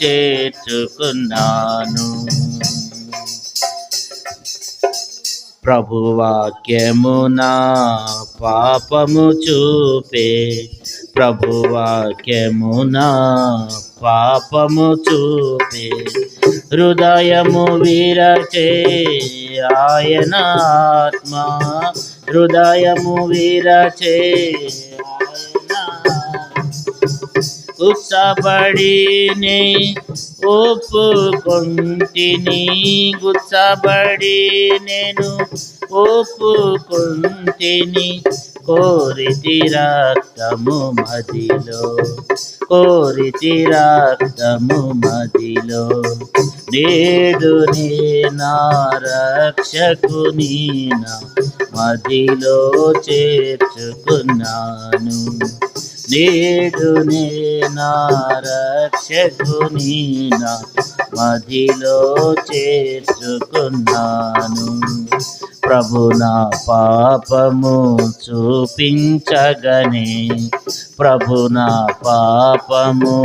చేర్చుకున్నాను. ప్రభువాక్యమునా పాపము చూపే, ప్రభువాక్యమునా పాపము చూపే, హృదయము విరచే ఆయన ఆత్మ, హృదయము విరచే ఆయన గుచ్చబడిని ఒప్పుకొంటిని, గుచ్చబడి నేను ఒప్పుకొంటిని, కోరితి రక్తము మదిలో, కోరితి రక్తము మదిలో, నేడు నే నా రక్షకుని నా మదిలో చేర్చుకున్నాను, నేడు నే నా రక్షకుని నా మదిలో చేర్చుకున్నాను. ప్రభు నా పాపము చూపించగనే, ప్రభు నా పాపము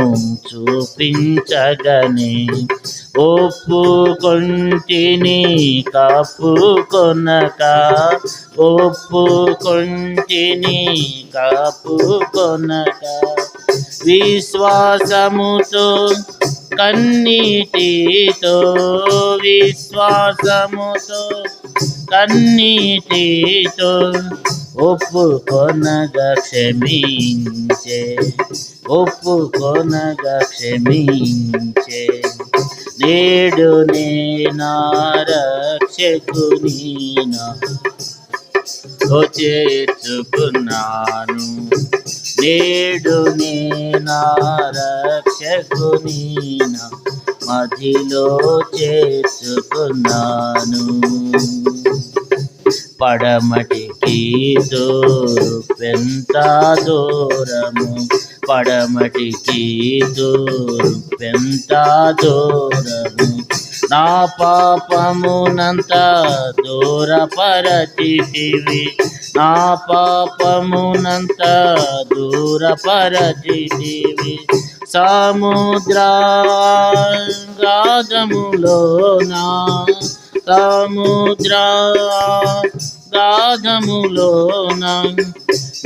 చూపించగనే, ఒప్పుకొంటిని కప్పుకొనక, ఒప్పుకొంటిని కప్పుకొనక, విశ్వాసముతో కన్నీటితో, విశ్వాసముతో కన్నీటితో ఒప్పుకొనగా క్షమించే, ఒప్పుకొనగా క్షమించే, నేడు నే నా రక్షకుని నా చేర్చుకున్నాను, నేడు నే నా రక్షకుని నా మదిలో చేర్చుకున్నాను. పడమటికి తూర్పెంత దూరము, పడమటికి తూర్పెంత దూరము, నా పాపమునంత దూరపరచితివి, నా పాపమునంత దూరపరచితివి, సముద్రాగాధములోనా, సముద్రాగాధములోన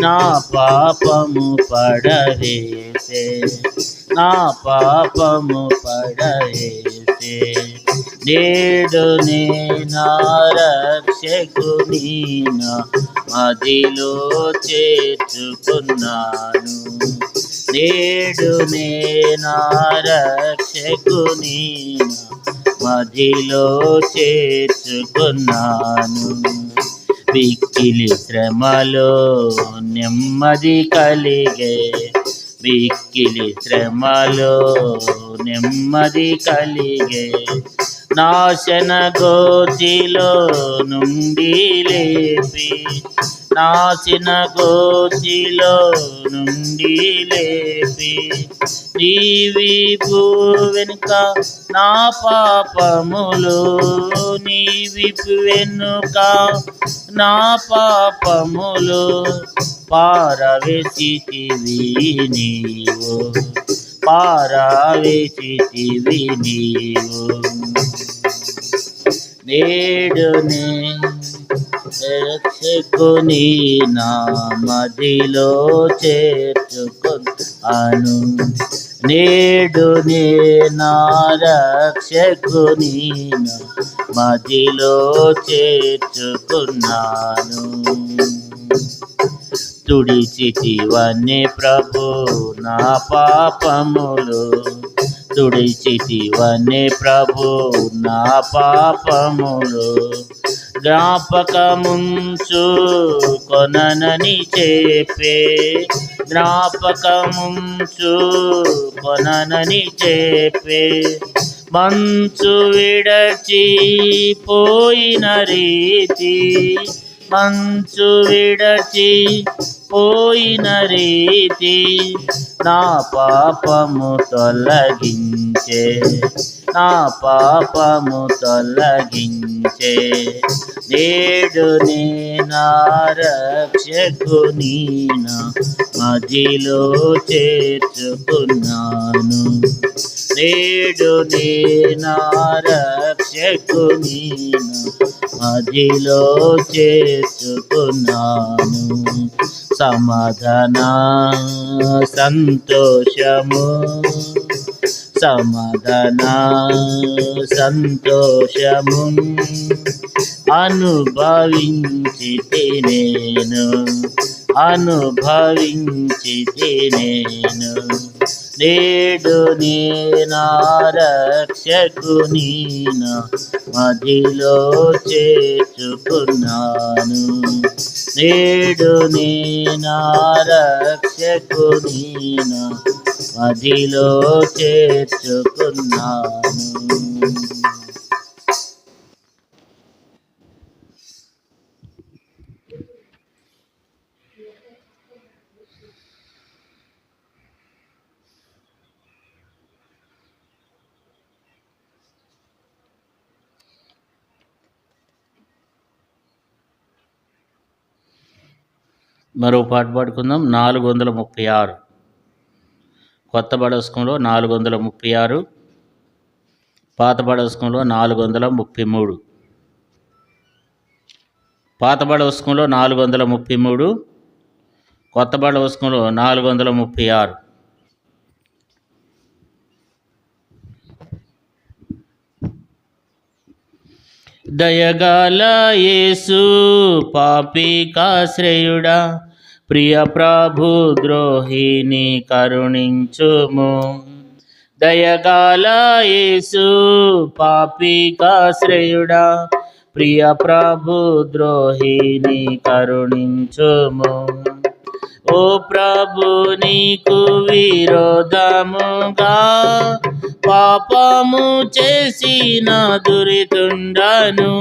నా పాపము పడవేసే, నా పాపము పడవేసే, నేడు నే నా రక్షకుని నా మదిలో చేర్చుకున్నాను, నేడు నే నా రక్షకుని నా మదిలో చేర్చుకున్నాను. మిక్కిలి శ్రమలో నెమ్మది కలిగే, మిక్కిలి శ్రమలో నెమ్మది కలిగే, నాశన గోతిలో నుండి లేపి, నాశన గోతిలో నుండి లేపి, నీ వీపు వెనుక నా పాపములు, నీ వీపు వెనుక నా పాపములు పారవేసితివి నీవు, పారవేసితివి నీవు, నేడు నే రక్షకుని నా మదిలో చేర్చుకున్నాను, నేడు నే నా రక్షకుని నా మదిలో చేర్చుకున్నాను. తుడిచితివన్నీ ప్రభు నా పాపములు, తుడిచితివన్నీ ప్రభు నా పాపములు, జ్ఞాపకముంచు కొననని చెప్పే, జ్ఞాపకముంచు కొననని చెప్పే, మంచు విడచి పోయిన రీతి, మంచు విడచి పోయిన రీతి, నా పాపము తొలగించే, నా పాపము తొలగించే. నేడు నే నా రక్షకుని నా మదిలో చేర్చుకున్నాను. నేడు నే నా రక్షకుని నా మదిలో చేర్చుకున్నాను. సమాధాన సంతోషము, సమాధాన సంతోషము అనుభవించితి నేను, అనుభవించితి నేను. నేడు నే నా రక్షకుని నా మదిలో చేర్చుకున్నాను. నేడు నే నా రక్షకుని నా మదిలో చేర్చుకున్నాను. మరో పాట పాడుకుందాం. 436 కొత్త బడస్కంలో 436, పాత బడస్కంలో 433. పాత బడస్కంలో 433, కొత్త బడస్కంలో 436. దయగల యేసు పాపికాశ్రయుడా, ప్రియ ప్రభు ద్రోహిని కరుణించుము. దయగల యేసు పాపికాశ్రయుడా, ప్రియ ప్రభు ద్రోహిని కరుణించుము. ఓ ప్రభు నీకు విరోధముగా పాపము చేసిన దురితుండను.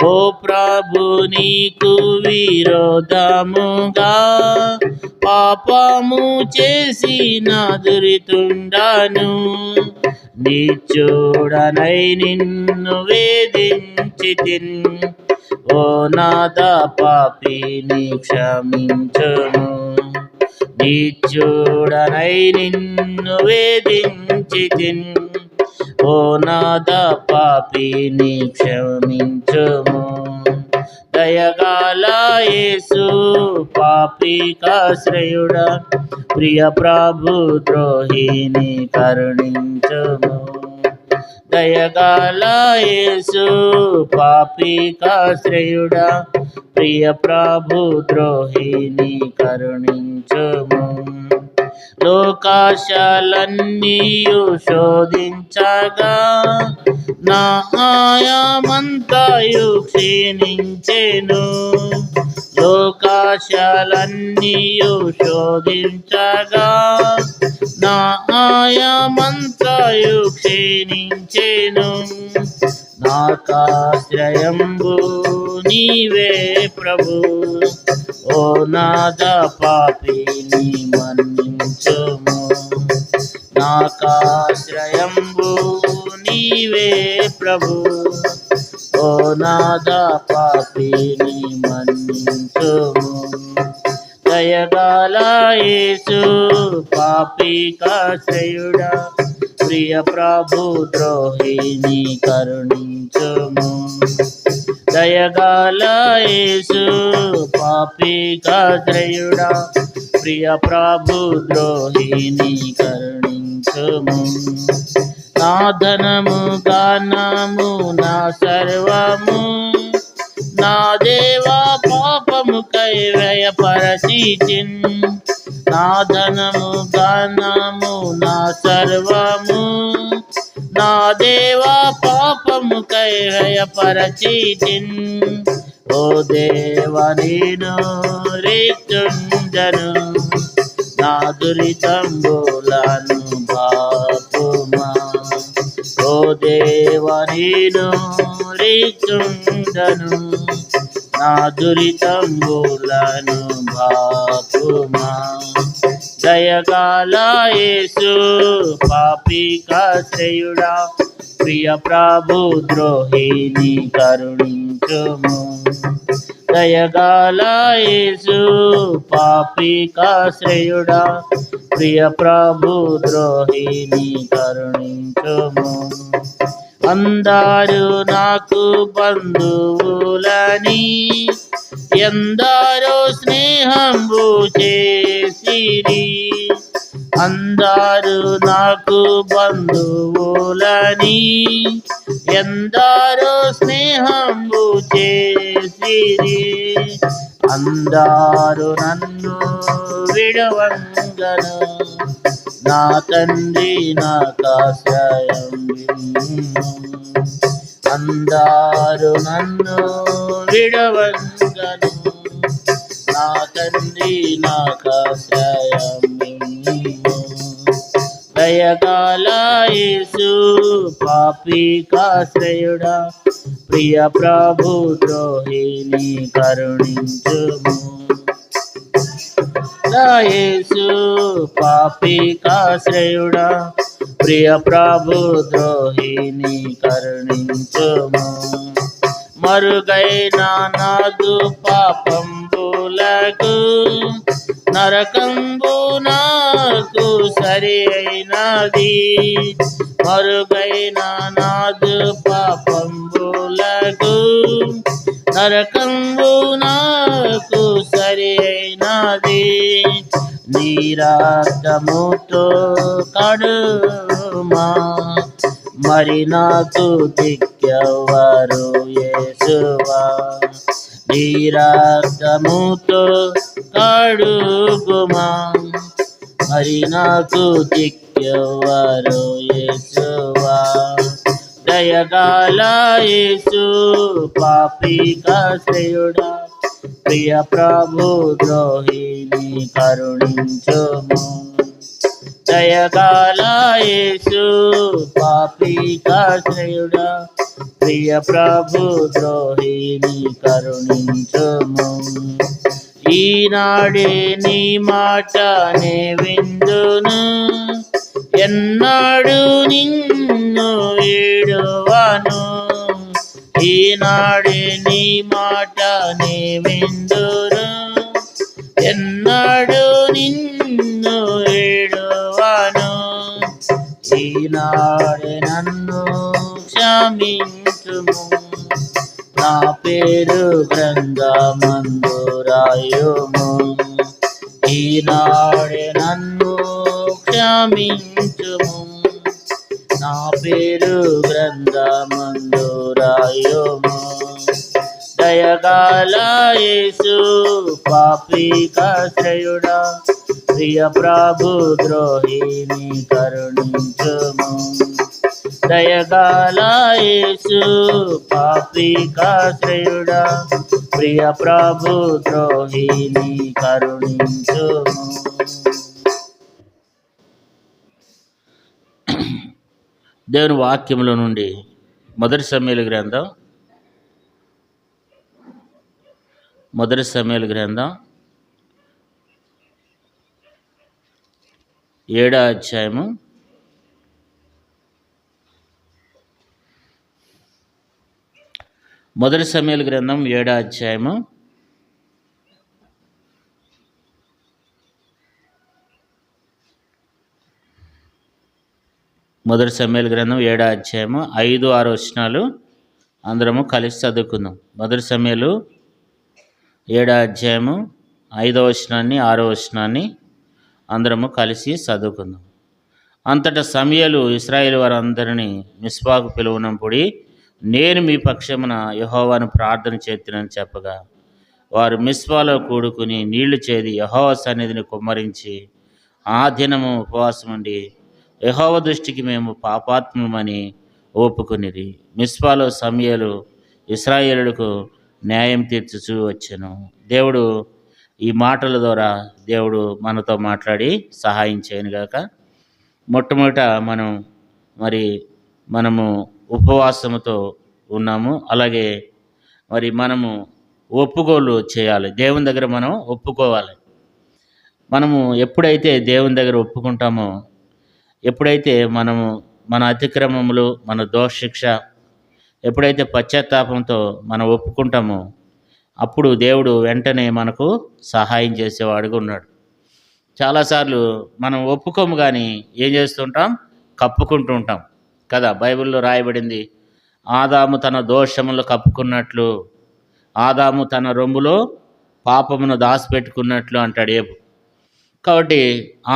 ఓ ప్రభు నీకు విరోధముగా పాపము చేసిన దురితుండను. నిచ్చుడనై నిన్ను వేధించితిన్, ఓ నాథ పాపిని క్షమించుము. నిచ్చుడనై నిన్ను వేధించితిన్, ఓ నాథ పాపిని క్షమించుము. దయగల యేసు పాపికాశ్రయుడా, ప్రియ ప్రభు ద్రోహిని కరుణించుము. దయగల యేసు పాపికాశ్రయుడా, ప్రియ ప్రభు ద్రోహిని కరుణించుము. లోకాశలన్నీయు శోధించగా నా ఆయమంతయు క్షీణించెను. లోకాశలన్నీయు శోధించగా నా ఆయమంతయు క్షీణించెను. నాకాశ్రయంబు నీవే ప్రభు, ఓ నాథ పాపిని మన్నించుము. నాకాశ్రయంబు నీవే ప్రభు, ఓ నాథ పాపిని మన్నించుము. దయగల యేసు పాపికాశ్రయుడా, ప్రియ ప్రభు ద్రోహిని కరుణించుము. దయగల యేసు పాపికాశ్రయుడా, ప్రియ ప్రభు ద్రోహిని కరుణించుము. నా ధనము గానము నా సర్వము, నా దేవా పాపముకై వ్యయపరచితిన్. నా ధనము గానము నా సర్వము, నా దేవా పాపముకై వ్యయపరచితిన్. ఓ దేవా నేను రిక్తుండను, నా దురితంబులను బాపుమా. ఓ దేవా నేను రిక్తుండను, నా దురితంబులను బాపుమా. దయగల యేసు పాపికాశ్రయుడా, ప్రియ ప్రభు ద్రోహిని కరుణించుము. దయగల యేసు పాపికాశ్రయుడా, ప్రియ ప్రభు ద్రోహిని కరుణించుము. అందరూ నాకు బంధువులని ఎందరో స్నేహంబు చేసిరి. అందరూ నాకు బంధువులని ఎందరో స్నేహంబు చేసిరి. అందరూ నన్ను విడవంగను, నా తండ్రి నాకాశ్రయం ఇమ్ము. అందరూ నన్ను విడవంగను, నా తండ్రి నాకాశ్రయం ఇమ్ము. దయగల యేసు పాపికాశ్రయుడా, ప్రియ ప్రభు ద్రోహిని కరుణించుము. యేసు పాపికాశ్రయుడా, ప్రియ ప్రభు ద్రోహిని కరుణించుము. మరుగైన నాదు పాపంబులకు నరకంబు నాకు సరి అయినది. మరుగైన నాదు పాపంబులకు నరకంబు నాకు సరి అయినది. నీ రక్తముతో కడుమా, మరి నాకు దిక్కెవ్వరు యేసువా. నీ రక్తముతో కడుగుమా, మరి నాకు దిక్కెవ్వరు యేసువా. దయగల యేసు పాపికాశ్రయుడా, ప్రియ ప్రభు ద్రోహిని కరుణించుము. దయగల యేసు పాపికాశ్రయుడా, ప్రియ ప్రభు ద్రోహిని కరుణించుము. ఈనాడే నీ మాటనే విందును, ఎన్నాడు నిన్ను వీడువను. ఈనాడే నీ మాటనే విందును, ఎన్నాడు నిన్ను వీడువను. ఈనాడే నన్ను క్షమించుము, నా పేరు గ్రంథమందు రాయుము. ఈనాడే నన్ను క్షమించుము, నా పేరు గ్రంథమందు రాయుము. దయగల యేసు పాపికాశ్రయుడా, ప్రియ ప్రభు ద్రోహిని కరుణించుము. దయగల యేసు పాపికాశ్రయుడా, ప్రియ ప్రభు ద్రోహిని కరుణించుము. దేవుని వాక్యముల నుండి మొదటి సమూయేలు గ్రంథం 7వ అధ్యాయము 7వ అధ్యాయము 7వ అధ్యాయము 5, 6 వచనాలు అందరము కలిసి చదువుకుందాం. 1 సమూయేలు 7వ అధ్యాయము 5వ వచనాన్ని 6వ వచనాన్ని అందరము కలిసి చదువుకుందాం. అంతటా సమూయేలు ఇశ్రాయేలు వారందరినీ మిస్పాకు పిలువనంపుడి, నేను మీ పక్షమున యెహోవాను ప్రార్థన చేతునని చెప్పగా, వారు మిస్పాలో కూడుకుని నీళ్లు చేది యెహోవా సన్నిధిని కుమ్మరించి ఆ దినము ఉపవాసం ఉండి, యెహోవా దృష్టికి మేము పాపాత్ములమని ఒప్పుకొనిరి. మిస్పాలో సమూయేలు ఇశ్రాయేలులకు న్యాయం తీర్చుచూ వచ్చెను. దేవుడు ఈ మాటల ద్వారా దేవుడు మనతో మాట్లాడి సహాయం చేయనుగాక. మొట్టమొదట మనము ఉపవాసముతో ఉన్నాము. అలాగే మనము ఒప్పుకోలు చేయాలి. దేవుని దగ్గర మనం ఒప్పుకోవాలి. మనము ఎప్పుడైతే దేవుని దగ్గర ఒప్పుకుంటామో, ఎప్పుడైతే మనము మన అతిక్రమములు, మన దోషశిక్ష ఎప్పుడైతే పశ్చాత్తాపంతో మనం ఒప్పుకుంటామో, అప్పుడు దేవుడు వెంటనే మనకు సహాయం చేసేవాడుగా ఉన్నాడు. చాలాసార్లు మనం ఒప్పుకోము కానీ ఏం చేస్తుంటాం, కప్పుకుంటూ ఉంటాం కదా. బైబిల్లో రాయబడింది, ఆదాము తన దోషములు కప్పుకున్నట్లు, ఆదాము తన రొమ్ములో పాపమును దాచిపెట్టుకున్నట్లు అంటాడు ఏబు. కాబట్టి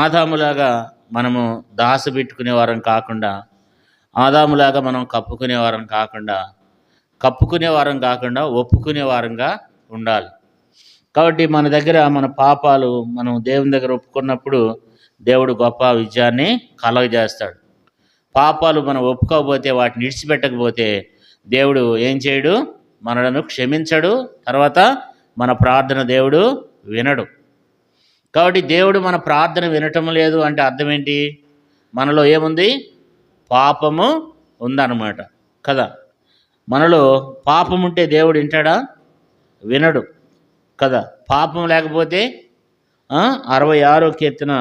ఆదాములాగా మనము దాచిపెట్టుకునే వారం కాకుండా, ఆదాములాగా మనం కప్పుకునే వారం కాకుండా ఒప్పుకునే వారంగా ఉండాలి. కాబట్టి మన దగ్గర మన పాపాలు మనం దేవుని దగ్గర ఒప్పుకున్నప్పుడు దేవుడు గొప్ప విజయాన్ని కలగజేస్తాడు. పాపాలు మనం ఒప్పుకోకపోతే, వాటిని విడిచిపెట్టకపోతే దేవుడు ఏం చేయడు, మనలను క్షమించడు. తర్వాత మన ప్రార్థన దేవుడు వినడు. కాబట్టి దేవుడు మన ప్రార్థన వినటం లేదు అంటే అర్థం ఏంటి, మనలో ఏముంది, పాపము ఉందన్నమాట కదా. మనలో పాపం ఉంటే దేవుడు వింటాడా, వినడు కదా. పాపం లేకపోతే 66వ కీర్తనలో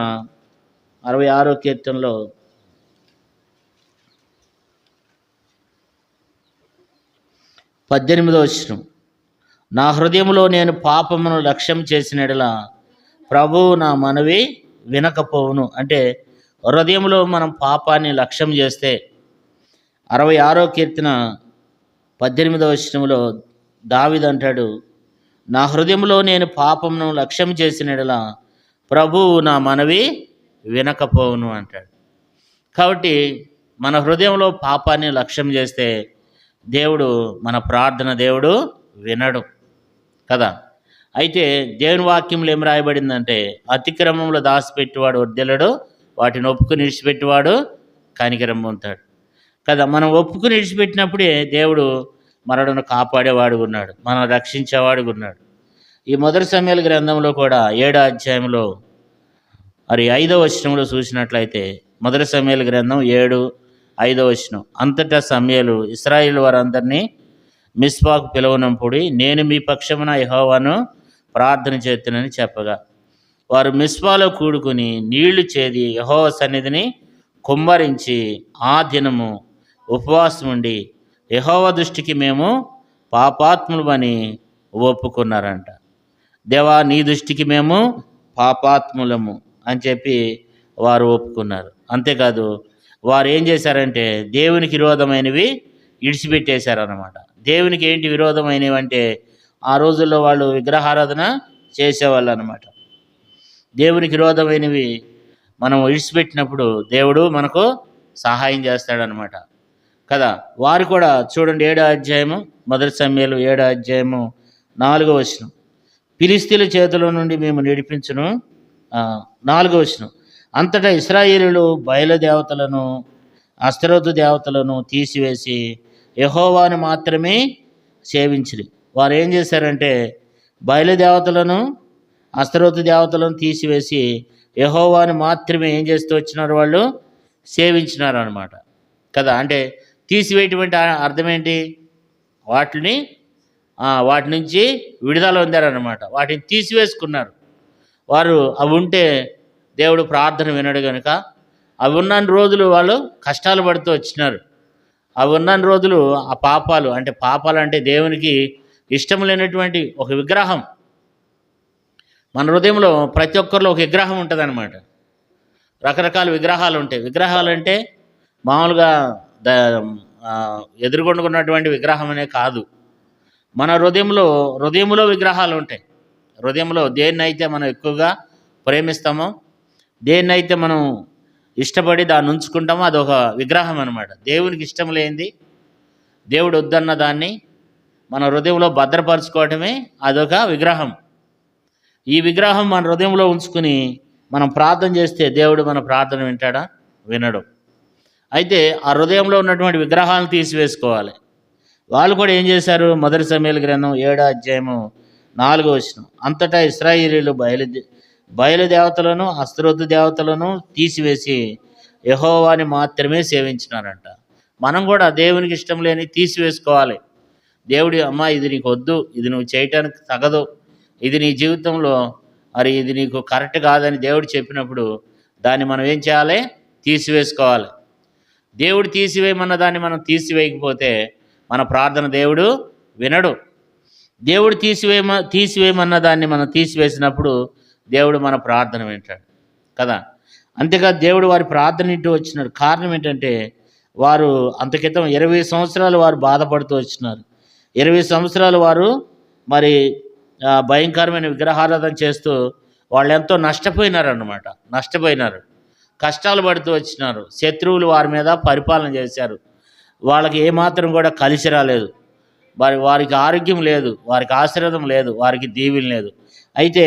18వ వచనం, నా హృదయంలో నేను పాపమును లక్ష్యం చేసిన యెడల ప్రభువు నా మనవి వినకపోవును. అంటే హృదయంలో మనం పాపాన్ని లక్ష్యం చేస్తే, 66వ కీర్తన 18వ వచనంలో దావీదు అంటాడు, నా హృదయంలో నేను పాపమును లక్ష్యం చేసిన యెడల ప్రభువు నా మనవి వినకపోవును అంటాడు. కాబట్టి మన హృదయంలో పాపాన్ని లక్ష్యం చేస్తే దేవుడు మన ప్రార్థన దేవుడు వినడు కదా. అయితే దేవుని వాక్యంలో ఏం రాయబడిందంటే, అతిక్రమంలో దాచిపెట్టేవాడు వర్ధిల్లడు, వాటిని ఒప్పుకుని విడిచిపెట్టేవాడు కనికరం పొందుతాడు కదా. మనం ఒప్పుకుని విడిచిపెట్టినప్పుడే దేవుడు మనలను కాపాడేవాడు ఉన్నాడు, మనం రక్షించేవాడు ఉన్నాడు. ఈ మొదటి సమూయేలు గ్రంథంలో కూడా 7వ అధ్యాయంలో 5వ వచనంలో చూసినట్లయితే, మొదటి సమూయేలు గ్రంథం 7:5 వచనం, అంతటా సమూయేలు ఇశ్రాయేలు వారందరినీ మిస్పాకు పిలువనంపుడి, నేను మీ పక్షమున యెహోవాను ప్రార్థన చేస్తునని చెప్పగా, వారు మిస్పాలో కూడుకుని నీళ్లు చేది యెహోవా సన్నిధిని కుమ్మరించి ఆ దినము ఉపవాసం ఉండి యెహోవా దృష్టికి మేము పాపాత్ములమని ఒప్పుకున్నారంట. దేవా, నీ దృష్టికి మేము పాపాత్ములము అని చెప్పి వారు ఒప్పుకున్నారు. అంతేకాదు, వారు ఏం చేశారంటే దేవునికి విరోధమైనవి విడిచిపెట్టేశారన్నమాట. దేవునికి ఏంటి విరోధమైనవి అంటే, ఆ రోజుల్లో వాళ్ళు విగ్రహారాధన చేసేవాళ్ళు అన్నమాట. దేవునికి విరోధమైనవి మనం విడిచిపెట్టినప్పుడు దేవుడు మనకు సహాయం చేస్తాడనమాట కదా. వారు కూడా చూడండి, 7వ అధ్యాయము, మొదటి సమూయేలు 7వ అధ్యాయము 4వ వచనం, ఫిలిష్తీయుల చేతుల నుండి మేము నడిపించును. 4వ వచనం, అంతటా ఇశ్రాయేలీయులు బయలుదేవతలను అస్తరోతు దేవతలను తీసివేసి యెహోవాను మాత్రమే సేవించిరి. వారు ఏం చేశారంటే బయలుదేవతలను అస్తరోతు దేవతలను తీసివేసి యెహోవాను మాత్రమే ఏం చేస్తూ వచ్చినారు, వాళ్ళు సేవించినారు అనమాట కదా. అంటే తీసివేయటువంటి అర్థం ఏంటి, వాటి నుంచి విడుదల పొందారనమాట. వాటిని తీసివేసుకున్నారు. వారు అవి ఉంటే దేవుడు ప్రార్థన వినడు కనుక, అవి ఉన్న రోజులు వాళ్ళు కష్టాలు పడుతూ వచ్చినారు. అవి ఉన్న రోజులు ఆ పాపాలు అంటే దేవునికి ఇష్టం లేనటువంటి ఒక విగ్రహం. మన హృదయంలో ప్రతి ఒక్కరిలో ఒక విగ్రహం ఉంటుంది అనమాట. రకరకాల విగ్రహాలు ఉంటాయి. విగ్రహాలు అంటే మామూలుగా ఎదుర్కొంటున్నటువంటి విగ్రహం అనే కాదు. మన హృదయంలో విగ్రహాలు ఉంటాయి. హృదయంలో దేన్నైతే మనం ఎక్కువగా ప్రేమిస్తామో, దేన్నైతే మనం ఇష్టపడి దాన్ని ఉంచుకుంటామో అదొక విగ్రహం అనమాట. దేవునికి ఇష్టం లేనిది, దేవుడు వద్దన్న దాన్ని మన హృదయంలో భద్రపరచుకోవటమే అదొక విగ్రహం. ఈ విగ్రహం మన హృదయంలో ఉంచుకుని మనం ప్రార్థన చేస్తే దేవుడు మన ప్రార్థన వింటాడా, వినడు. అయితే ఆ హృదయంలో ఉన్నటువంటి విగ్రహాలను తీసివేసుకోవాలి. వాళ్ళు కూడా ఏం చేశారు, మొదటి సమూయేలు గ్రంథం 7వ అధ్యాయము 4వ వచనం, అంతటా ఇశ్రాయేలీయులు బయలుదేవతలను అస్తరోతు దేవతలను తీసివేసి యెహోవాని మాత్రమే సేవించినారంట. మనం కూడా దేవునికి ఇష్టం లేని తీసివేసుకోవాలి. దేవుడి, అమ్మ ఇది నీకు వద్దు, ఇది నువ్వు చేయటానికి తగదు, ఇది నీ జీవితంలో మరి ఇది నీకు కరెక్ట్ కాదని దేవుడు చెప్పినప్పుడు దాన్ని మనం ఏం చేయాలి? తీసివేసుకోవాలి. దేవుడు తీసివేయమన్న దాన్ని మనం తీసివేయకపోతే మన ప్రార్థన దేవుడు వినడు. దేవుడు తీసివేయమన్న దాన్ని మనం తీసివేసినప్పుడు దేవుడు మన ప్రార్థన వింటాడు కదా. అంతేకాదు దేవుడు వారి ప్రార్థన ఇంటూ వచ్చినాడు. కారణం ఏంటంటే వారు అంతకితం 20 సంవత్సరాలు వారు బాధపడుతూ వచ్చినారు. 20 సంవత్సరాలు వారు మరి భయంకరమైన విగ్రహారాధన చేస్తూ వాళ్ళు ఎంతో నష్టపోయినారు. కష్టాలు పడుతూ వచ్చినారు. శత్రువులు వారి మీద పరిపాలన చేశారు. వాళ్ళకి ఏమాత్రం కూడా కలిసి రాలేదు. వారికి ఆరోగ్యం లేదు, వారికి ఆశీర్వాదం లేదు, వారికి దీవెన లేదు. అయితే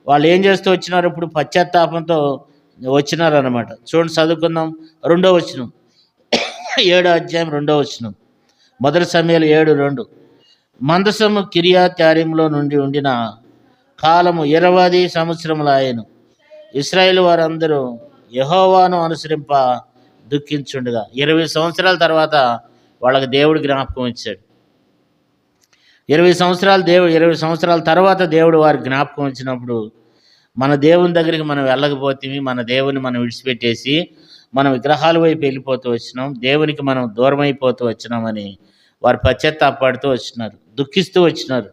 వాళ్ళు ఏం చేస్తూ వచ్చినారు? ఇప్పుడు పశ్చాత్తాపంతో వచ్చినారన్నమాట. చూడండి, చదువుకుందాం. 2వ వచనం, 7వ అధ్యాయం 2వ వచనం. మొదటి సమయాలు 7:2. మందసము కిర్యత్యారీములో నుండి ఉండిన కాలము 20 సంవత్సరములాయెను. ఇశ్రాయేలు వారందరూ యెహోవాను అనుసరింప దుఃఖించుండగా 20 సంవత్సరాల తర్వాత వాళ్ళకి దేవుడు జ్ఞాపకం ఇచ్చాడు. 20 సంవత్సరాల తర్వాత దేవుడు వారికి జ్ఞాపకం వచ్చినప్పుడు మన దేవుని దగ్గరికి మనం వెళ్ళకపోతే, మన దేవుని మనం విడిచిపెట్టేసి మనం విగ్రహాల వైపు వెళ్ళిపోతూ వచ్చినాం, దేవునికి మనం దూరం అయిపోతూ వచ్చినామని వారు పశ్చాత్తాపడుతూ వచ్చినారు, దుఃఖిస్తూ వచ్చినారు,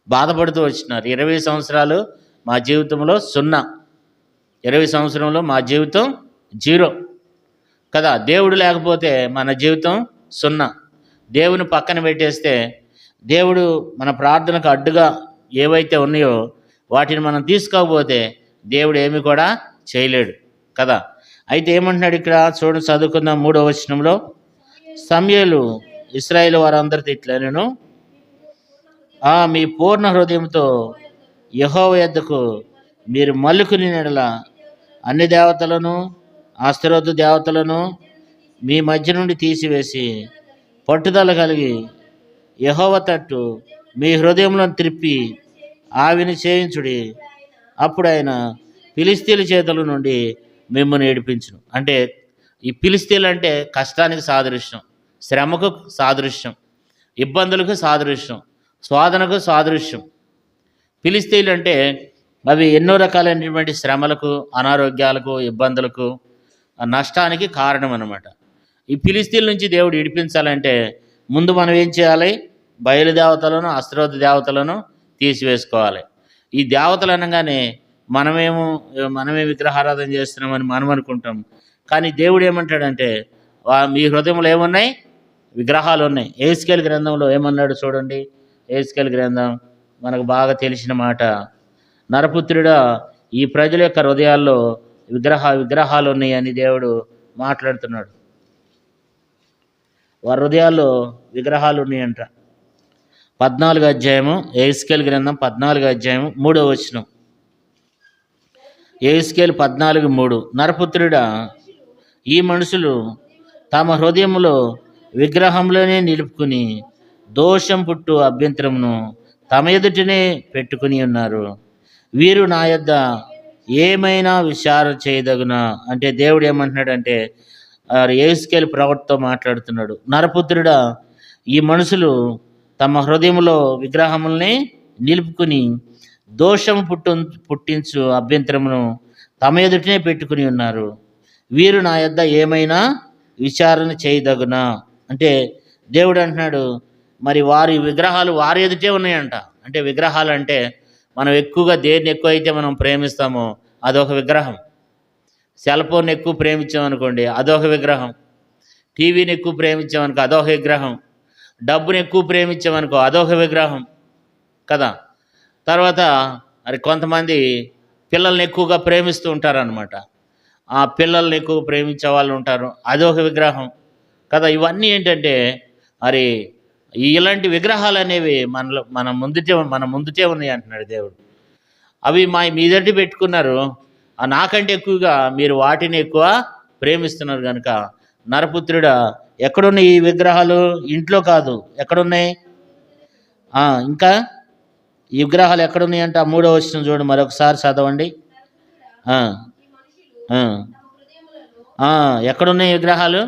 బాధపడుతూ వచ్చినారు. 20 సంవత్సరాలు మా జీవితంలో 0, 20 సంవత్సరంలో మా జీవితం 0 కదా. దేవుడు లేకపోతే మన జీవితం 0. దేవుని పక్కన పెట్టేస్తే, దేవుడు మన ప్రార్థనకు అడ్డుగా ఏవైతే ఉన్నాయో వాటిని మనం తీసుకోకపోతే దేవుడు ఏమి కూడా చేయలేడు కదా. అయితే ఏమంటున్నాడు ఇక్కడ చూడండి, చదువుకుందాం. 3వ వచనంలో, సమూయేలు ఇశ్రాయేలు వారందరితో ఇట్లా, నేను మీ పూర్ణ హృదయంతో యెహోవా యొద్దకు మీరు మల్లుకుని నెడల అన్ని దేవతలను, అస్తరోతు దేవతలను మీ మధ్య నుండి తీసివేసి పట్టుదల కలిగి యెహోవా తట్టు మీ హృదయంలో త్రిప్పి ఆవిని చేయించుడి. అప్పుడు ఆయన ఫిలిస్తీన్ల చేతుల నుండి మిమ్మల్ని ఏడిపించును. అంటే ఈ ఫిలిస్తీన్లు అంటే కష్టానికి సాదృశ్యం, శ్రమకు సాదృశ్యం, ఇబ్బందులకు సాదృశ్యం, శోధనకు సాదృశ్యం. ఫిలిస్తీన్లు అంటే అవి ఎన్నో రకాలైనటువంటి శ్రమలకు, అనారోగ్యాలకు, ఇబ్బందులకు, నష్టానికి కారణం అన్నమాట. ఈ ఫిలిస్తీన్ల నుంచి దేవుడు విడిపించాలంటే ముందు మనం ఏం చేయాలి? బయలుదేవతలను, అస్త్రోతు దేవతలను తీసివేసుకోవాలి. ఈ దేవతలు అనగానే మనమే విగ్రహారాధన చేస్తున్నామని మనం అనుకుంటాం. కానీ దేవుడు ఏమంటాడంటే మీ హృదయంలో ఏమున్నాయి? విగ్రహాలు ఉన్నాయి. యెహెజ్కేలు గ్రంథంలో ఏమన్నాడు చూడండి. యెహెజ్కేలు గ్రంథం మనకు బాగా తెలిసిన మాట. నరపుత్రుడా, ఈ ప్రజల యొక్క హృదయాల్లో విగ్రహాలు ఉన్నాయని దేవుడు మాట్లాడుతున్నాడు. వారి హృదయాల్లో విగ్రహాలు ఉన్నాయంట. 14వ అధ్యాయము, యెహెజ్కేలు గ్రంథం 14వ అధ్యాయం 3వ వచనం. యెహెజ్కేలు 14:3. నరపుత్రుడా, ఈ మనుషులు తమ హృదయములో విగ్రహంలోనే నిలుపుకుని దోషం పుట్టు అభ్యంతరమును తమ ఎదుటనే పెట్టుకుని ఉన్నారు. వీరు నా యొద్ద ఏమైనా విచారణ చేయదగునా? అంటే దేవుడు ఏమంటున్నాడంటే యెహెజ్కేలు ప్రవక్తతో మాట్లాడుతున్నాడు. నరపుత్రుడా, ఈ మనుషులు తమ హృదయంలో విగ్రహముల్ని నిలుపుకుని దోషం పుట్టించు అభ్యంతరమును తమ ఎదుటనే పెట్టుకుని ఉన్నారు. వీరు నా యొద్ద ఏమైనా విచారణ చేయదగునా? అంటే దేవుడు అంటున్నాడు, మరి వారి విగ్రహాలు వారి ఎదుటే ఉన్నాయంట. అంటే విగ్రహాలు అంటే మనం ఎక్కువగా దేన్ని ఎక్కువ అయితే మనం ప్రేమిస్తామో అదొక విగ్రహం. సెల్ ఫోన్ ఎక్కువ ప్రేమించామనుకోండి, అదొక విగ్రహం. టీవీని ఎక్కువ ప్రేమించామనుకో అదొక విగ్రహం. డబ్బుని ఎక్కువ ప్రేమించామనుకో అదొక విగ్రహం కదా. తర్వాత మరి కొంతమంది పిల్లల్ని ఎక్కువగా ప్రేమిస్తూ ఉంటారనమాట. ఆ పిల్లల్ని ఎక్కువ ప్రేమించే వాళ్ళు ఉంటారు, అదొక విగ్రహం కదా. ఇవన్నీ ఏంటంటే మరి ఇలాంటి విగ్రహాలు అనేవి మన ముందుటే ఉన్నాయి అంటున్నాడు దేవుడు. అవి మీ దగ్గర పెట్టుకున్నారు, నాకంటే ఎక్కువగా మీరు వాటిని ఎక్కువ ప్రేమిస్తున్నారు కనుక నరపుత్రుడా, ఎక్కడున్నాయి ఈ విగ్రహాలు? ఇంట్లో కాదు, ఎక్కడున్నాయి? ఇంకా ఈ విగ్రహాలు ఎక్కడున్నాయి అంట? 3వ వచనం చూడండి, మరొకసారి చదవండి. ఎక్కడున్నాయి విగ్రహాలు?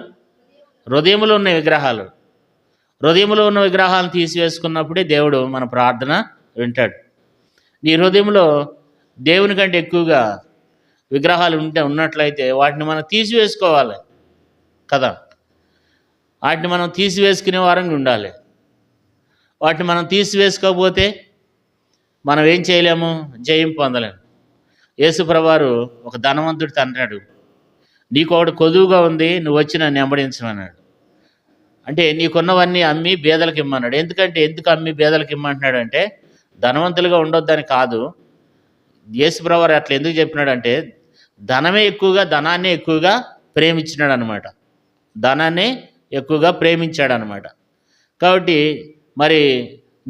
హృదయములో ఉన్నాయి విగ్రహాలు. హృదయంలో ఉన్న విగ్రహాలను తీసివేసుకున్నప్పుడే దేవుడు మన ప్రార్థన వింటాడు. నీ హృదయంలో దేవుని కంటే ఎక్కువగా విగ్రహాలు ఉన్నట్లయితే వాటిని మనం తీసివేసుకోవాలి కదా. వాటిని మనం తీసివేసుకునే వారంగా ఉండాలి. వాటిని మనం తీసివేసుకోకపోతే మనం ఏం చేయలేము, జయం పొందలేము. యేసుప్రభువారు ఒక ధనవంతుడితో అన్నాడు, నీకు ఒకటి కొదువుగా ఉంది, నువ్వు వచ్చి నన్ను వెంబడించమన్నాడు. అంటే నీకున్నవన్నీ అమ్మి బేదలకు ఇమ్మన్నాడు. ఎందుకు అమ్మి బేదలకు ఇమ్మంటున్నాడు అంటే ధనవంతులుగా ఉండొద్దని కాదు. యేసుప్రభువారు అట్లా ఎందుకు చెప్పినాడంటే ధనాన్ని ఎక్కువగా ప్రేమించినాడు అనమాట. ధనాన్ని ఎక్కువగా ప్రేమించాడు అనమాట. కాబట్టి మరి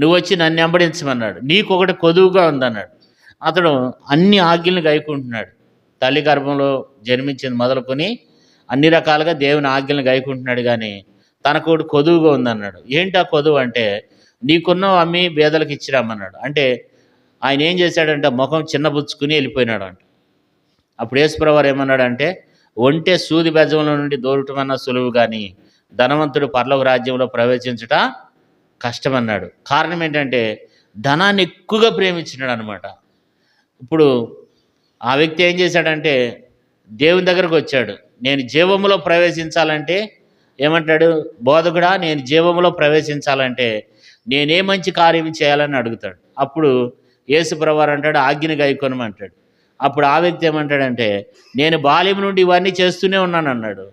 నువ్వు వచ్చి నన్ను వెంబడించమన్నాడు. నీకు ఒకటి కొదువుగా ఉందన్నాడు. అతడు అన్ని ఆజ్ఞలను గైకుంటున్నాడు. తల్లి గర్భంలో జన్మించింది మొదలుకొని అన్ని రకాలుగా దేవుని ఆజ్ఞలను గైకుంటున్నాడు. కానీ తనకు ఒకటి కొదువుగా ఉందన్నాడు. ఏంటి ఆ కొదువు అంటే నీకున్న అమ్మి బేదలకు ఇచ్చిరమ్మన్నాడు. అంటే ఆయన ఏం చేశాడంటే ముఖం చిన్నబుచ్చుకుని వెళ్ళిపోయినాడు అంట. అప్పుడు యేసుప్రభువారు ఏమన్నాడంటే ఒంటె సూది బెజంలో నుండి దూరటమన్నా సులువు, కానీ ధనవంతుడు పరలోక రాజ్యంలో ప్రవేశించుట కష్టమన్నాడు. కారణం ఏంటంటే ధనాన్ని ఎక్కువగా ప్రేమించినాడు అనమాట. ఇప్పుడు ఆ వ్యక్తి ఏం చేశాడంటే దేవుని దగ్గరకు వచ్చాడు. నేను జీవములో ప్రవేశించాలంటే ఏమంటాడు, బోధకుడా నేను జీవములో ప్రవేశించాలంటే నేనే మంచి కార్యం చేయాలని అడుగుతాడు. అప్పుడు యేసుప్రభువారు అంటాడు ఆజ్ఞను గైకొనమంటాడు. అప్పుడు ఆ వ్యక్తి ఏమంటాడంటే నేను బాల్యం నుండి ఇవన్నీ చేస్తూనే ఉన్నాను అన్నాడు.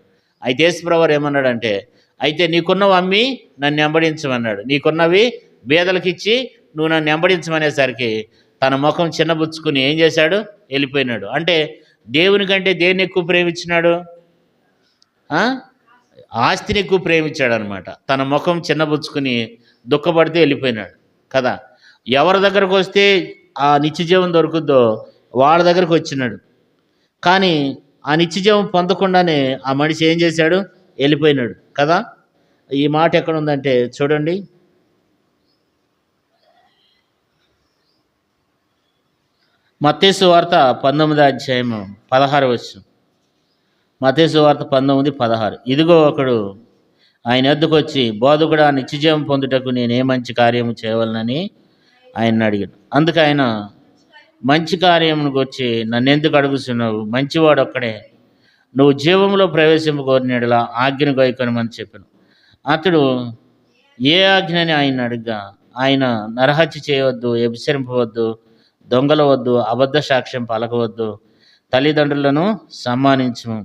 అయితే యేసుప్రభువారు ఏమన్నాడంటే అయితే నీకున్నవి అమ్మి నన్ను వెంబడించమన్నాడు. నీకున్నవి బేదలకు ఇచ్చి నువ్వు నన్ను వెంబడించమనేసరికి తన ముఖం చిన్నబుచ్చుకుని ఏం చేశాడు, వెళ్ళిపోయినాడు. అంటే దేవుని కంటే దేన్ని ఎక్కువ ప్రేమించినాడు, ఆస్తిని ఎక్కువ ప్రేమించాడు అనమాట. తన ముఖం చిన్నబుచ్చుకుని దుఃఖపడితే వెళ్ళిపోయినాడు కదా. ఎవరి దగ్గరకు వస్తే ఆ నిత్యజీవం దొరుకుద్దో వాళ్ళ దగ్గరకు వచ్చినాడు. కానీ ఆ నిత్యజీవం పొందకుండానే ఆ మనిషి ఏం చేశాడు, వెళ్ళిపోయినాడు కదా. ఈ మాట ఎక్కడ ఉందంటే చూడండి, మత్తయి సువార్త 19:16. మత్తయి సువార్త 19:16. ఇదిగో ఒకడు ఆయన వద్దకు వచ్చి బోధకుడా నిత్యజీవం పొందుటకు నేనే మంచి కార్యము చేయవలనని ఆయన అడిగాడు. అందుకు ఆయన మంచి కార్యమునికి వచ్చి నన్ను ఎందుకు అడుగుతున్నావు, మంచివాడు ఒక్కడే, నువ్వు జీవంలో ప్రవేశింపకోరినలా ఆజ్ఞను గైకొనమని చెప్పాను. అతడు ఏ ఆజ్ఞని ఆయన అడిగా ఆయన నరహత్య చేయవద్దు, వ్యభిచరింపవద్దు, దొంగలవద్దు, అబద్ధ సాక్ష్యం పలకవద్దు, తల్లిదండ్రులను సమ్మానించము,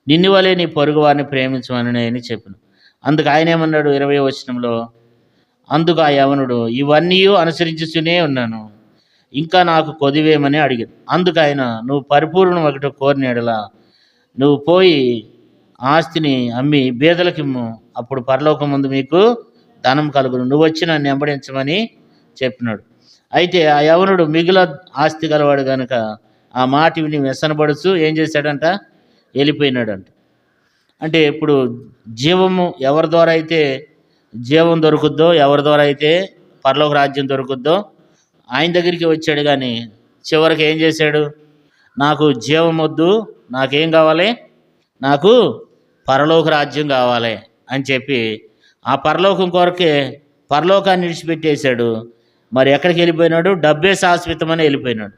నిన్ను వలె నీ పొరుగు వారిని ప్రేమించమని నేను చెప్పాను. అందుకు ఆయన ఏమన్నాడు 20వ వచనంలో, అందుకు ఆ యవనుడు ఇవన్నీ అనుసరించుతూనే ఉన్నాను, ఇంకా నాకు కొదివేమని అడిగాడు. అందుకు ఆయన నువ్వు పరిపూర్ణం ఒకటి కోరినలా నువ్వు పోయి ఆస్తిని అమ్మి బేదలకిమ్ము, అప్పుడు పరలోకం ముందు మీకు ధనం కలుగును, నువ్వు వచ్చి నన్ను వెంబడించమని చెప్పినాడు. అయితే ఆ యవనుడు మిగుల ఆస్తి గలవాడు కనుక ఆ మాట విని వ్యసనపడుచు ఏం చేశాడంట, వెళ్ళిపోయినాడంట. అంటే ఇప్పుడు జీవము ఎవరి ద్వారా అయితే జీవం దొరుకుద్దో, ఎవరి ద్వారా అయితే పరలోక రాజ్యం దొరుకుద్దో ఆయన దగ్గరికి వచ్చాడు. కానీ చివరికి ఏం చేశాడు, నాకు జీవం వద్దు, నాకేం కావాలి, నాకు పరలోక రాజ్యం కావాలి అని చెప్పి ఆ పరలోకం కొరకే పరలోకాన్ని విడిచిపెట్టేశాడు. మరి ఎక్కడికి వెళ్ళిపోయినాడు, డబ్బే శాశ్వతమని వెళ్ళిపోయినాడు.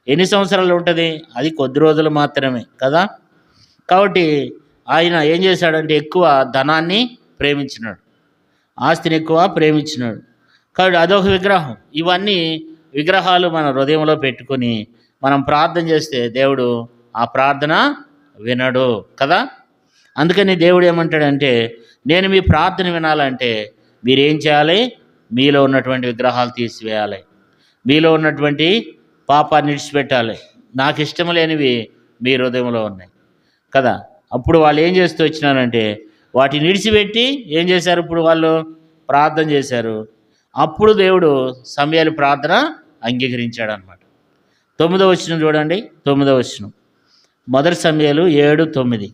ఎన్ని సంవత్సరాలు ఉంటుంది, అది కొద్ది రోజులు మాత్రమే కదా. కాబట్టి ఆయన ఏం చేశాడంటే ఎక్కువ ధనాన్ని ప్రేమించినాడు, ఆస్తిని ఎక్కువ ప్రేమించినాడు. కాబట్టి అదొక విగ్రహం. ఇవన్నీ విగ్రహాలు మన హృదయంలో పెట్టుకొని మనం ప్రార్థన చేస్తే దేవుడు ఆ ప్రార్థన వినడు కదా. అందుకని దేవుడు ఏమంటాడంటే నేను మీ ప్రార్థన వినాలంటే మీరేం చేయాలి, మీలో ఉన్నటువంటి విగ్రహాలు తీసివేయాలి, మీలో ఉన్నటువంటి పాపాన్ని విడిచిపెట్టాలి. నాకు ఇష్టం లేనివి మీ హృదయంలో ఉన్నాయి కదా. అప్పుడు వాళ్ళు ఏం చేస్తూ వచ్చినారంటే వాటిని విడిచిపెట్టి ఏం చేశారు, ఇప్పుడు వాళ్ళు ప్రార్థన చేశారు. అప్పుడు దేవుడు సమూయేలు ప్రార్థన అంగీకరించాడు అనమాట. 9వ వచనం చూడండి, 9వ వచనం, మొదటి సమూయేలు 7:9.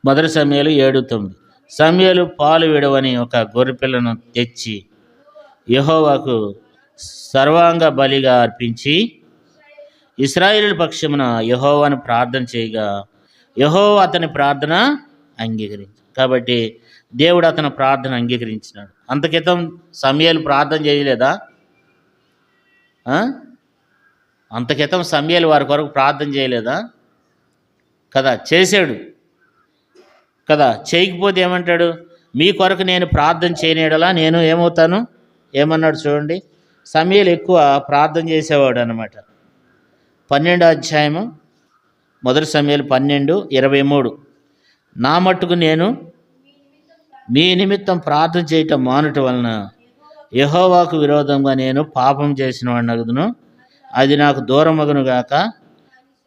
మొదటి సమూయేలు 7:9. సమూయేలు పాలు విడవని ఒక గొర్రెపిల్లను తెచ్చి యెహోవాకు సర్వాంగ బలిగా అర్పించి ఇశ్రాయేలు పక్షమున యెహోవాను ప్రార్థన చేయగా యెహోవా అతని ప్రార్థన అంగీకరించాడు. కాబట్టి దేవుడు అతని ప్రార్థన అంగీకరించినాడు. అంత క్రితం సమూయేలు ప్రార్థన చేయలేదా? అంత క్రితం సమూయేలు వారి కొరకు ప్రార్థన చేయలేదా? కదా, చేశాడు కదా. చేయకపోతే ఏమంటాడు? మీ కొరకు నేను ప్రార్థన చేయనేడలా నేను ఏమవుతాను? ఏమన్నాడు చూడండి. సమూయేలు ఎక్కువ ప్రార్థన చేసేవాడు అనమాట. 12వ అధ్యాయము, మొదటి సమూయేలు 12:23. నా మట్టుకు నేను మీ నిమిత్తం ప్రార్థన చేయటం మానుట వలన యెహోవాకు విరోధంగా నేను పాపం చేసిన వాడినగుదును, అది నాకు దూరమగును గాక,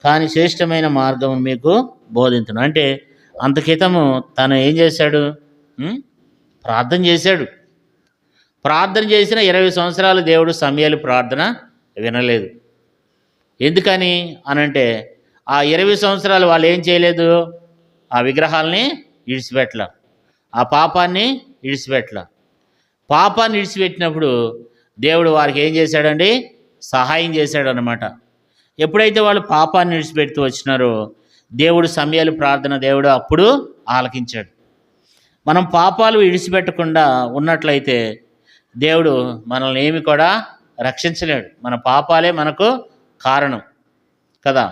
కానీ శ్రేష్టమైన మార్గం మీకు బోధించును. అంటే అంతకితము తను ఏం చేశాడు? ప్రార్థన చేశాడు. ప్రార్థన చేసిన 20 సంవత్సరాలు దేవుడు సమూయేలు ప్రార్థన వినలేదు. ఎందుకని అనంటే ఆ 20 సంవత్సరాలు వాళ్ళు ఏం చేయలేదు? ఆ విగ్రహాలని విడిచిపెట్టల, ఆ పాపాన్ని విడిచిపెట్టల. పాపాన్ని విడిచిపెట్టినప్పుడు దేవుడు వారికి ఏం చేశాడండి? సహాయం చేశాడు అన్నమాట. ఎప్పుడైతే వాళ్ళు పాపాన్ని విడిచిపెడుతూ వచ్చినారో దేవుడు సమూయేలు ప్రార్థన దేవుడు అప్పుడు ఆలకించాడు. మనం పాపాలు విడిచిపెట్టకుండా ఉన్నట్లయితే దేవుడు మనల్ని ఏమి కూడా రక్షించలేడు. మన పాపాలే మనకు కారణం కదా.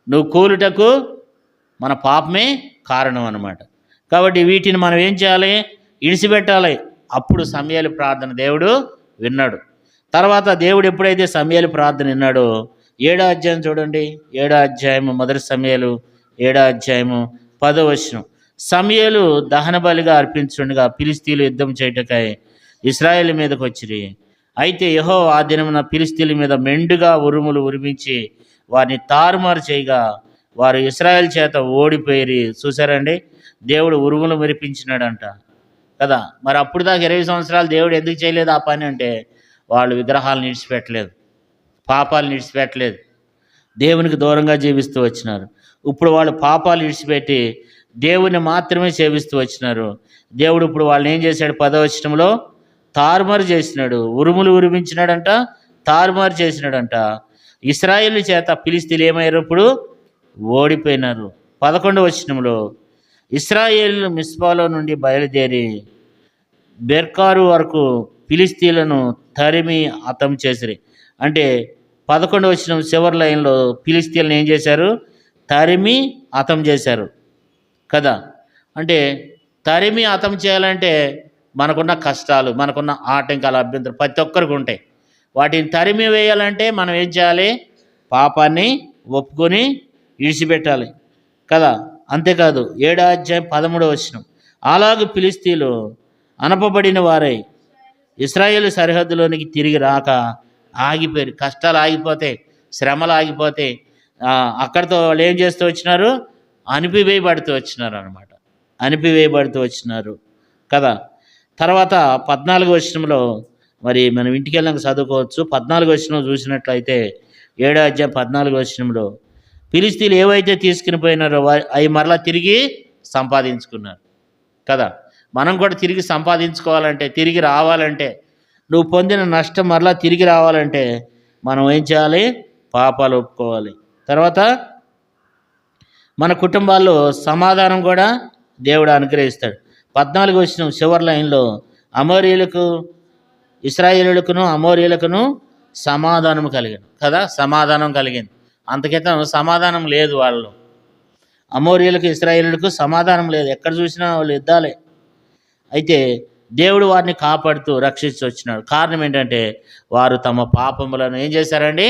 నువ్వు కూలుటకు మన పాపమే కారణం అన్నమాట. కాబట్టి వీటిని మనం ఏం చేయాలి? విడిచిపెట్టాలి. అప్పుడు సమూయేలు ప్రార్థన దేవుడు విన్నాడు. తర్వాత దేవుడు ఎప్పుడైతే సమూయేలు ప్రార్థన విన్నాడో 7వ అధ్యాయం చూడండి. 7వ అధ్యాయము, మొదటి సమూయేలు 7వ అధ్యాయము 10వ వచనం. సమూయేలు దహన బలిగా అర్పించుండగా ఫిలిష్తీయులు యుద్ధం చేయుటకై ఇశ్రాయేలు మీదకి వచ్చిరి. అయితే యెహోవా ఆ దినమున ఫిలిష్తీయుల మీద మెండుగా ఉరుములు ఉరిమించి వారిని తారుమారు చేయగా వారు ఇశ్రాయేలు చేత ఓడిపోయి. చూసారండి, దేవుడు ఉరుములు మెరిపించినాడంట కదా. మరి అప్పుడు దాకా 20 సంవత్సరాలు దేవుడు ఎందుకు చేయలేదు ఆ పని అంటే వాళ్ళు విగ్రహాలను విడిచిపెట్టలేదు, పాపాలను విడిచిపెట్టలేదు, దేవునికి దూరంగా జీవిస్తూ వచ్చినారు. ఇప్పుడు వాళ్ళు పాపాలు విడిచిపెట్టి దేవుని మాత్రమే సేవిస్తూ వచ్చినారు. దేవుడు ఇప్పుడు వాళ్ళని ఏం చేశాడు? 10వ వచనంలో తారుమారు చేసినాడు, ఉరుములు ఉరిమించినాడంట, తారుమారు చేసినాడంట. ఇశ్రాయేలు చేత ఫిలిష్తీయులు ఏమయ్యారు? ఇప్పుడు ఓడిపోయినారు. 11వ వచనంలో ఇశ్రాయేలు మిస్పాలో నుండి బయలుదేరి బెర్కారు వరకు ఫిలిష్తీయులను తరిమి హతం చేసిరి. అంటే 11వ వచనం చివరి లైన్లో ఫిలిష్తీయులను ఏం చేశారు? తరిమి హతం చేశారు కదా. అంటే తరిమి హతం చేయాలంటే మనకున్న కష్టాలు, మనకున్న ఆటంకాల అభ్యంతరం ప్రతి ఒక్కరికి ఉంటాయి. వాటిని తరిమి వేయాలంటే మనం ఏం చేయాలి? పాపాన్ని ఒప్పుకొని విడిచిపెట్టాలి కదా. అంతేకాదు 7వ అధ్యాయం 13వ వచనం. అలాగే ఫిలిష్తీయులు అనపబడిన వారై ఇశ్రాయేలు సరిహద్దులోనికి తిరిగి రాక ఆగిపోయారు. కష్టాలు ఆగిపోతే, శ్రమలు ఆగిపోతే అక్కడితో వాళ్ళు ఏం చేస్తూ వచ్చినారు? అణిపివేయబడుతూ వచ్చినారు అనమాట. అణిపివేయబడుతూ వచ్చినారు కదా. తర్వాత 14వ వచనంలో మరి మనం ఇంటికి వెళ్ళాక చదువుకోవచ్చు. 14వ వచనం చూసినట్లయితే 7వ అధ్యాయం 14వ వచనంలో ఫిలిష్తీయులు ఏవైతే తీసుకుని పోయినారో అవి మరలా తిరిగి సంపాదించుకున్నారు కదా. మనం కూడా తిరిగి సంపాదించుకోవాలంటే, తిరిగి రావాలంటే, నువ్వు పొందిన నష్టం మరలా తిరిగి రావాలంటే మనం ఏం చేయాలి? పాపాలు ఒప్పుకోవాలి. తర్వాత మన కుటుంబాల్లో సమాధానం కూడా దేవుడు అనుగ్రహిస్తాడు. 14వ వచనం చివరి లైన్లో అమోరీయులకు, ఇశ్రాయేలులకును అమోరీయులకును సమాధానం కలిగింది కదా. సమాధానం కలిగింది. అంతకితం సమాధానం లేదు వాళ్ళు. అమోరీయులకు, ఇశ్రాయేలులకు సమాధానం లేదు. ఎక్కడ చూసినా వాళ్ళు యుద్ధాలే. అయితే దేవుడు వారిని కాపాడుతూ రక్షించి వచ్చినాడు. కారణం ఏంటంటే వారు తమ పాపములను ఏం చేశారండి?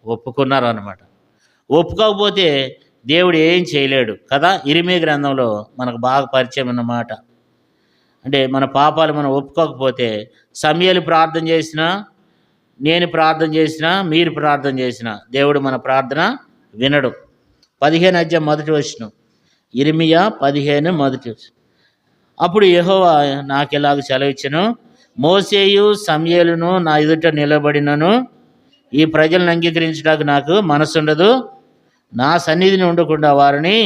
ఒప్పుకున్నారు అన్నమాట. ఒప్పుకోకపోతే దేవుడు ఏం చేయలేడు కదా. ఇరిమియా గ్రంథంలో మనకు బాగా పరిచయం అన్నమాట. అంటే మన పాపాలు మనం ఒప్పుకోకపోతే సమూయేలు ప్రార్థన చేసినా, నేను ప్రార్థన చేసినా, మీరు ప్రార్థన చేసినా దేవుడు మన ప్రార్థన వినడు. 15వ అధ్యాయం మొదటి వచనం. ఇరిమియా 15 మొదటి వచనం. అప్పుడు యెహోవా నాకెలాగ సెలవిచ్చెను, మోషేయు సమూయేలును నా ఎదుట నిలబడినను ఈ ప్రజలను అంగీకరించడానికి నాకు మనసుండదు, నా సన్నిధిని ఉండకుండా వారిని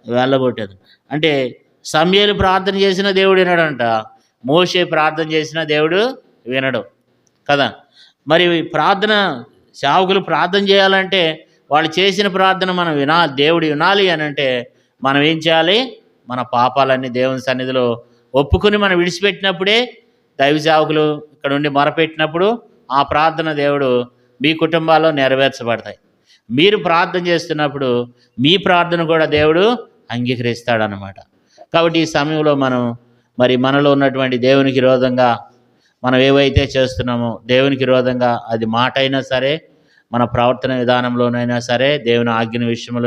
వెళ్ళగొట్టేది. అంటే సమూయేలు ప్రార్థన చేసిన దేవుడు వినడంట, మోషే ప్రార్థన చేసిన దేవుడు వినడు కదా. మరి ప్రార్థన సేవకులు ప్రార్థన చేయాలంటే వాళ్ళు చేసిన ప్రార్థన మనం వినాలి, దేవుడు వినాలి అని అంటే మనం ఏం చేయాలి? మన పాపాలన్నీ దేవుని సన్నిధిలో ఒప్పుకుని మనం విడిచిపెట్టినప్పుడే, దైవ సేవకులు ఇక్కడ ఉండి మొరపెట్టినప్పుడు ఆ ప్రార్థన దేవుడు మీ కుటుంబాల్లో నెరవేర్చబడతాయి. మీరు ప్రార్థన చేస్తున్నప్పుడు మీ ప్రార్థన కూడా దేవుడు అంగీకరిస్తాడనమాట. కాబట్టి ఈ సమయంలో మనం మరి మనలో ఉన్నటువంటి దేవునికి విరోధంగా మనం ఏవైతే చేస్తున్నామో దేవునికి విరోధంగా, అది మాట అయినా సరే, మన ప్రవర్తన విధానంలోనైనా సరే, దేవుని ఆజ్ఞ విషయంలో